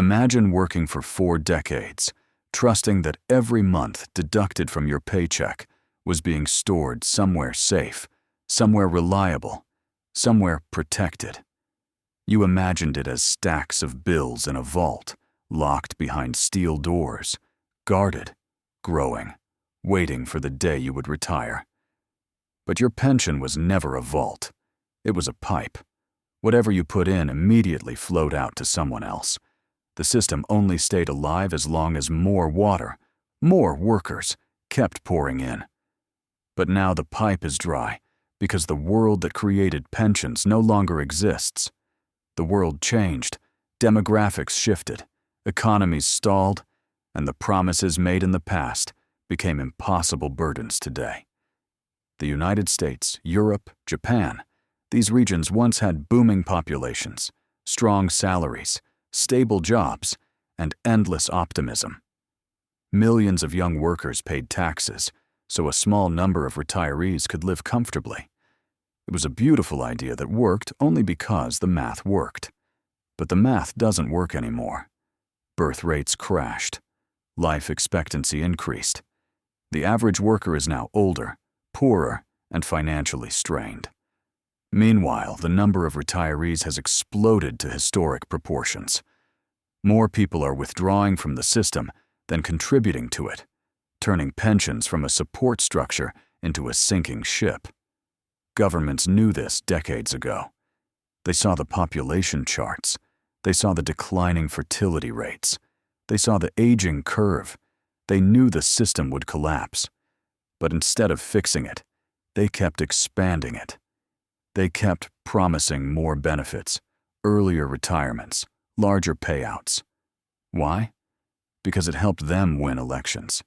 Imagine working for 4 decades, trusting that every month deducted from your paycheck was being stored somewhere safe, somewhere reliable, somewhere protected. You imagined it as stacks of bills in a vault, locked behind steel doors, guarded, growing, waiting for the day you would retire. But your pension was never a vault. It was a pipe. Whatever you put in immediately flowed out to someone else. The system only stayed alive as long as more water, more workers, kept pouring in. But now the pipe is dry because the world that created pensions no longer exists. The world changed, demographics shifted, economies stalled, and the promises made in the past became impossible burdens today. The United States, Europe, Japan, these regions once had booming populations, strong salaries, stable jobs, and endless optimism. Millions of young workers paid taxes, so a small number of retirees could live comfortably. It was a beautiful idea that worked only because the math worked. But the math doesn't work anymore. Birth rates crashed. Life expectancy increased. The average worker is now older, poorer, and financially strained. Meanwhile, the number of retirees has exploded to historic proportions. More people are withdrawing from the system than contributing to it, turning pensions from a support structure into a sinking ship. Governments knew this decades ago. They saw the population charts. They saw the declining fertility rates. They saw the aging curve. They knew the system would collapse. But instead of fixing it, they kept expanding it. They kept promising more benefits, earlier retirements, larger payouts. Why? Because it helped them win elections.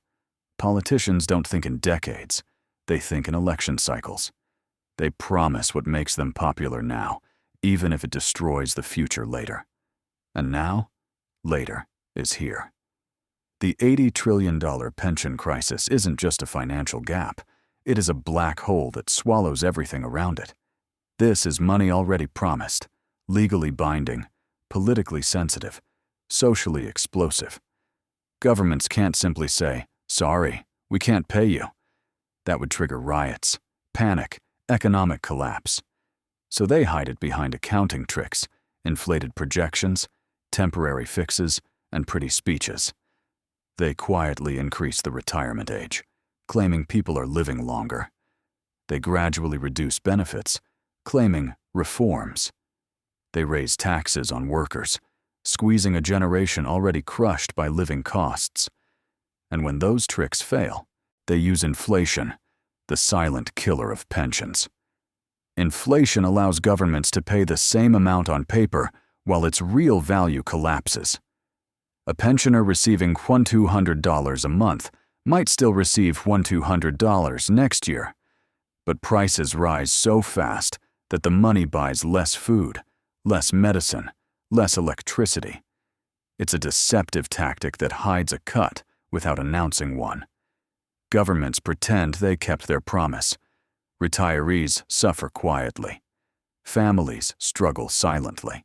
Politicians don't think in decades. They think in election cycles. They promise what makes them popular now, even if it destroys the future later. And now, later is here. The $80 trillion pension crisis isn't just a financial gap. It is a black hole that swallows everything around it. This is money already promised, legally binding, politically sensitive, socially explosive. Governments can't simply say, "Sorry, we can't pay you." That would trigger riots, panic, economic collapse. So they hide it behind accounting tricks, inflated projections, temporary fixes, and pretty speeches. They quietly increase the retirement age, claiming people are living longer. They gradually reduce benefits, claiming reforms. They raise taxes on workers, squeezing a generation already crushed by living costs. And when those tricks fail, they use inflation, the silent killer of pensions. Inflation allows governments to pay the same amount on paper while its real value collapses. A pensioner receiving $1,200 a month might still receive $1,200 next year, but prices rise so fast that the money buys less food, less medicine, less electricity. It's a deceptive tactic that hides a cut without announcing one. Governments pretend they kept their promise. Retirees suffer quietly. Families struggle silently.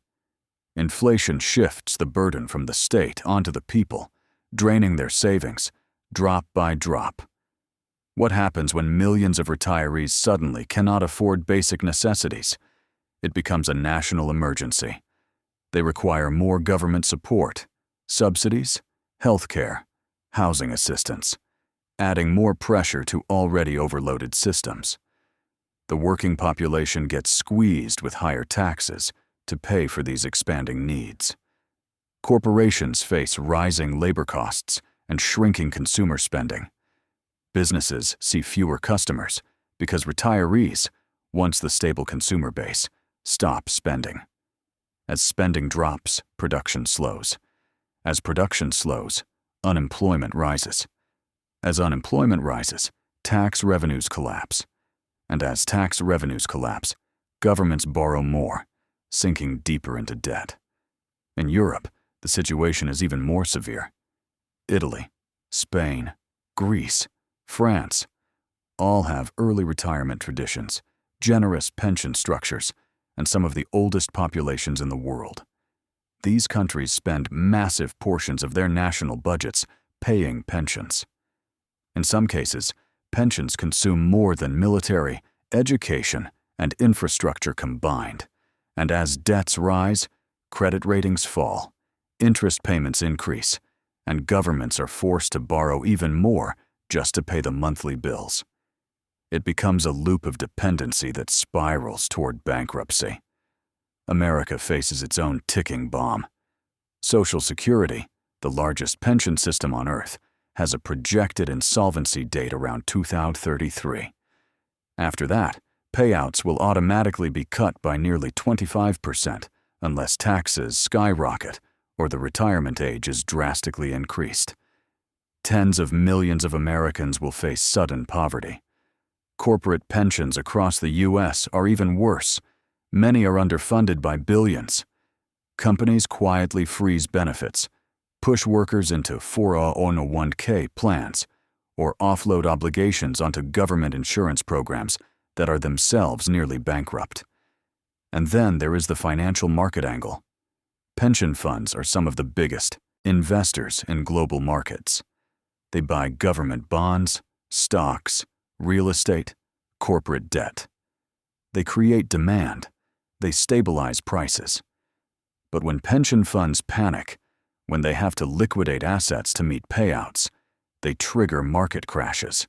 Inflation shifts the burden from the state onto the people, draining their savings, drop by drop. What happens when millions of retirees suddenly cannot afford basic necessities? It becomes a national emergency. They require more government support, subsidies, health care, housing assistance, adding more pressure to already overloaded systems. The working population gets squeezed with higher taxes to pay for these expanding needs. Corporations face rising labor costs and shrinking consumer spending. Businesses see fewer customers because retirees, once the stable consumer base, stop spending. As spending drops, production slows. As production slows, unemployment rises. As unemployment rises, tax revenues collapse. And as tax revenues collapse, governments borrow more, sinking deeper into debt. In Europe, the situation is even more severe. Italy, Spain, Greece, France, all have early retirement traditions, generous pension structures, and some of the oldest populations in the world. These countries spend massive portions of their national budgets paying pensions. In some cases, pensions consume more than military, education, and infrastructure combined. And as debts rise, credit ratings fall, interest payments increase, and governments are forced to borrow even more just to pay the monthly bills. It becomes a loop of dependency that spirals toward bankruptcy. America faces its own ticking bomb. Social Security, the largest pension system on Earth, has a projected insolvency date around 2033. After that, payouts will automatically be cut by nearly 25% unless taxes skyrocket or the retirement age is drastically increased. Tens of millions of Americans will face sudden poverty. Corporate pensions across the U.S. are even worse. Many are underfunded by billions. Companies quietly freeze benefits, push workers into 401k plans, or offload obligations onto government insurance programs that are themselves nearly bankrupt. And then there is the financial market angle. Pension funds are some of the biggest investors in global markets. They buy government bonds, stocks, real estate, corporate debt. They create demand. They stabilize prices. But when pension funds panic, when they have to liquidate assets to meet payouts, they trigger market crashes.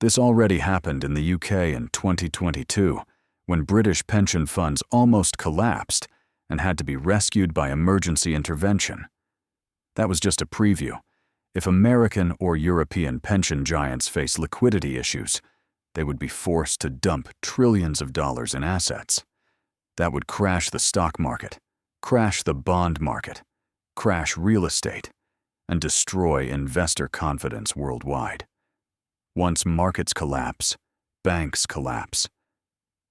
This already happened in the UK in 2022, when British pension funds almost collapsed and had to be rescued by emergency intervention. That was just a preview. If American or European pension giants face liquidity issues, they would be forced to dump trillions of dollars in assets. That would crash the stock market, crash the bond market, crash real estate, and destroy investor confidence worldwide. Once markets collapse, banks collapse.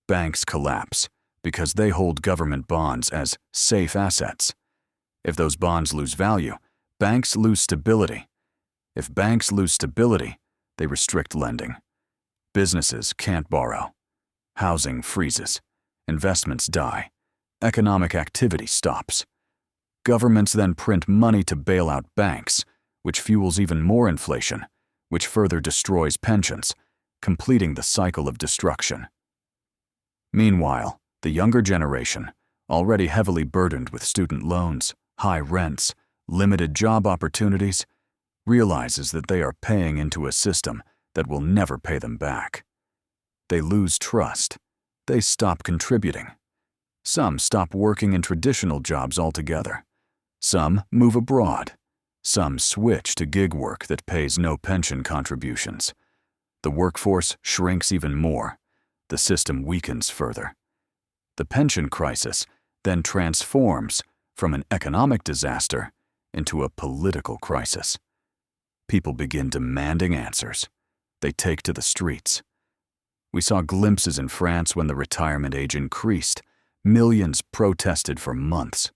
Banks collapse because they hold government bonds as safe assets. If those bonds lose value, banks lose stability. If banks lose stability, they restrict lending. Businesses can't borrow. Housing freezes. Investments die. Economic activity stops. Governments then print money to bail out banks, which fuels even more inflation, which further destroys pensions, completing the cycle of destruction. Meanwhile, the younger generation, already heavily burdened with student loans, high rents, limited job opportunities, realizes that they are paying into a system that will never pay them back. They lose trust. They stop contributing. Some stop working in traditional jobs altogether. Some move abroad. Some switch to gig work that pays no pension contributions. The workforce shrinks even more. The system weakens further. The pension crisis then transforms from an economic disaster into a political crisis. People begin demanding answers. They take to the streets. We saw glimpses in France when the retirement age increased. Millions protested for months.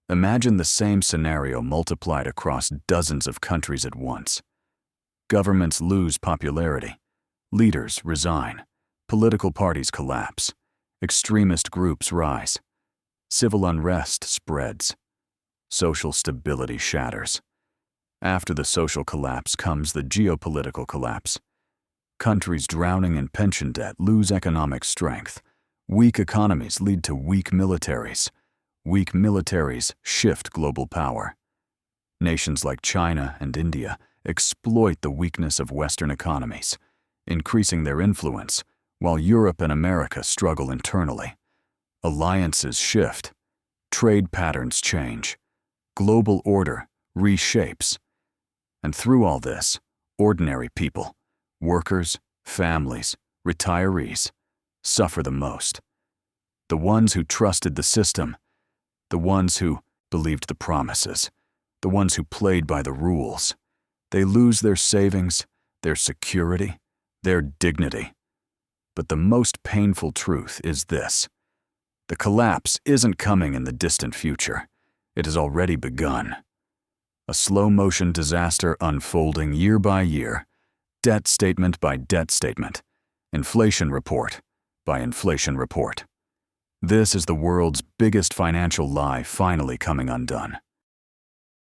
Imagine the same scenario multiplied across dozens of countries at once. Governments lose popularity. Leaders resign. Political parties collapse. Extremist groups rise. Civil unrest spreads. Social stability shatters. After the social collapse comes the geopolitical collapse. Countries drowning in pension debt lose economic strength. Weak economies lead to weak militaries. Weak militaries shift global power. Nations like China and India exploit the weakness of Western economies, increasing their influence, while Europe and America struggle internally. Alliances shift. Trade patterns change. Global order reshapes. And through all this, ordinary people, workers, families, retirees, suffer the most. The ones who trusted the system, the ones who believed the promises, the ones who played by the rules. They lose their savings, their security, their dignity. But the most painful truth is this: the collapse isn't coming in the distant future. It has already begun. A slow-motion disaster unfolding year by year, debt statement by debt statement, inflation report by inflation report. This is the world's biggest financial lie finally coming undone.